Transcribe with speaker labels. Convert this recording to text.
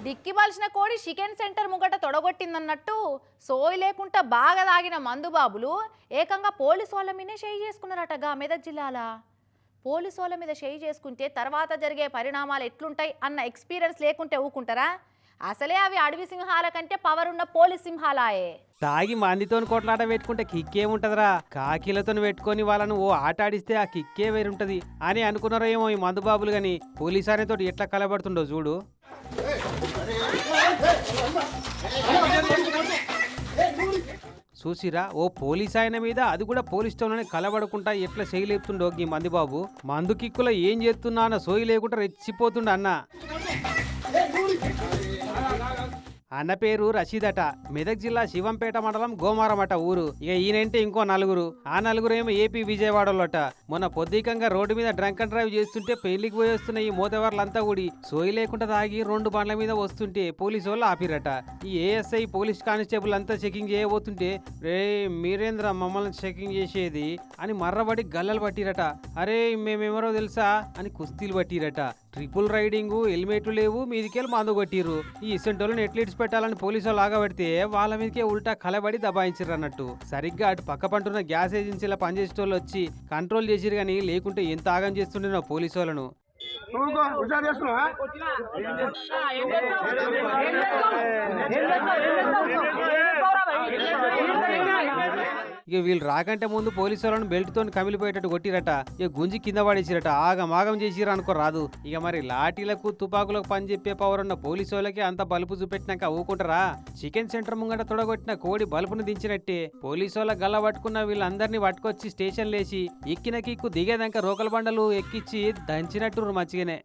Speaker 1: డిక్కిబాల్సిన కోడి chicken centre ముంగట తొడగొట్టిందన్నట్టు సోయి లేకుండా బాగా తాగిన మందుబాబులు ఏకంగా పోలీసు వాళ్ళ మీదే చేయి చేసుకున్నారటగా మెదక్ జిల్లాల. పోలీసు వాళ్ళ మీద చేయి చేసుకుంటే తర్వాత జరిగే పరిణామాలు ఎట్లుంటాయి అన్న ఎక్స్పీరియన్స్ లేకుంటే ఊకుంటారా? అసలే అవి అడవి సింహాల కంటే పవర్ ఉన్న పోలీస్ సింహాలాయే.
Speaker 2: తాగి మందితో కొట్లాట పెట్టుకుంటే కిక్కేముంటదిరా, కాకీలతో పెట్టుకొని వాళ్ళను ఓ ఆట ఆడిస్తే ఆ కిక్కే వేరుంటది అని అనుకున్నారో ఏమో ఈ మందుబాబులు గాని. పోలీసు ఆయనతో ఎట్లా కలబడుతుండో చూడు. చూసిరా, ఓ పోలీస్ ఆయన మీద, అది కూడా పోలీస్ స్టేషన్లోనే కలబడకుండా ఎట్లా చేయలేపుతుండో ఈ మందిబాబు. మందు కిక్కులో ఏం చేస్తున్నా అన్న సోయి లేకుండా రెచ్చిపోతుండ అన్న పేరు రషీదట. మెదక్ జిల్లా శివంపేట మండలం గోమారమట ఊరు. ఇక ఈయనంటే ఇంకో నలుగురు. ఆ నలుగురు ఏమో ఏపీ విజయవాడలోట. మొన్న పొద్దుకంగా రోడ్డు మీద డ్రంక్ అండ్ డ్రైవ్ చేస్తుంటే పెళ్లికి పోయి వస్తున్న ఈ మోతవర్లంతా కూడి సోయి లేకుండా తాగి 2 బండ్ల మీద వస్తుంటే పోలీసు వాళ్ళు ఆపిరట. ఈ ఏఎస్ఐ పోలీస్ కానిస్టేబుల్ అంతా చెకింగ్ చేయబోతుంటే, రే మీరేంద్ర మమ్మల్ని చెకింగ్ చేసేది అని మర్రబడి గల్లలు పట్టిరట. అరే మేమెవరో తెలుసా అని కుస్తీలు పట్టిరట. ట్రిపుల్ రైడింగ్, హెల్మెట్లు లేవు, మీదికెళ్ళి మందు కొట్టిర్రు. ఈ ఇసంటోళ్ళని ఎట్లీడ్స్ పెట్టాలని పోలీసులు లాగబడితే వాళ్ళ మీదకే ఉల్టా కలబడి దబాయించారు అన్నట్టు. సరిగ్గా అటు పక్క పంటున్న గ్యాస్ ఏజెన్సీల పనిచేసేటోళ్ళు వచ్చి కంట్రోల్ చేసిరు కానీ లేకుంటే ఎంత ఆగం చేస్తుండే పోలీసు వాళ్ళను. ఇక వీళ్ళు రాకంటే ముందు పోలీసు వాళ్ళని బెల్ట్ తోని కమిలిపోయేటట్టు కొట్టిరట. ఇక గుంజి కింద పడేసిరట. ఆగం చేసిరు అనుకో రాదు. ఇక మరి లాఠీలకు తుపాకులకు పని చెప్పే పవర్ ఉన్న పోలీసు వాళ్ళకి అంత బలుపు చూపెట్టినాక ఊకుంటారా? చికెన్ సెంటర్ ముంగట తొడగొట్టిన కోడి బలుపును దించినట్టే పోలీసు వాళ్ళ గల్ల పట్టుకున్న వీళ్ళందరినీ పట్టుకొచ్చి స్టేషన్ లేసి ఎక్కిన కిక్కు దిగేదాకా రోకల బండలు ఎక్కిచ్చి దంచినట్టు మంచిగానే.